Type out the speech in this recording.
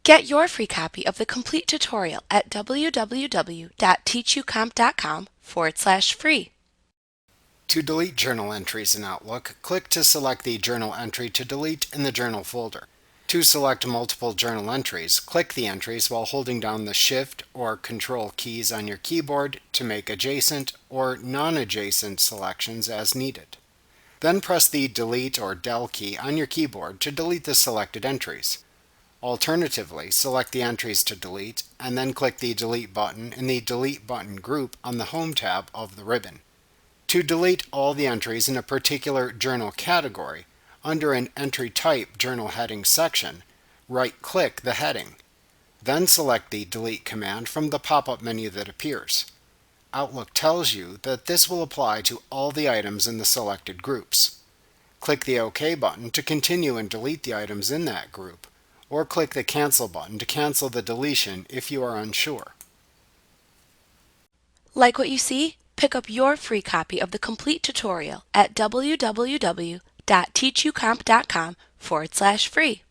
Get your free copy of the complete tutorial at www.teachucomp.com/free. To delete journal entries in Outlook, click to select the journal entry to delete in the journal folder. To select multiple journal entries, click the entries while holding down the Shift or Control keys on your keyboard to make adjacent or non-adjacent selections as needed. Then press the Delete or Del key on your keyboard to delete the selected entries. Alternatively, select the entries to delete and then click the Delete button in the Delete button group on the Home tab of the ribbon. To delete all the entries in a particular journal category, under an Entry Type Journal Heading section, right-click the heading. Then select the Delete command from the pop-up menu that appears. Outlook tells you that this will apply to all the items in the selected groups. Click the OK button to continue and delete the items in that group, or click the Cancel button to cancel the deletion if you are unsure. Like what you see? Pick up your free copy of the complete tutorial at www.teachucomp.com/free.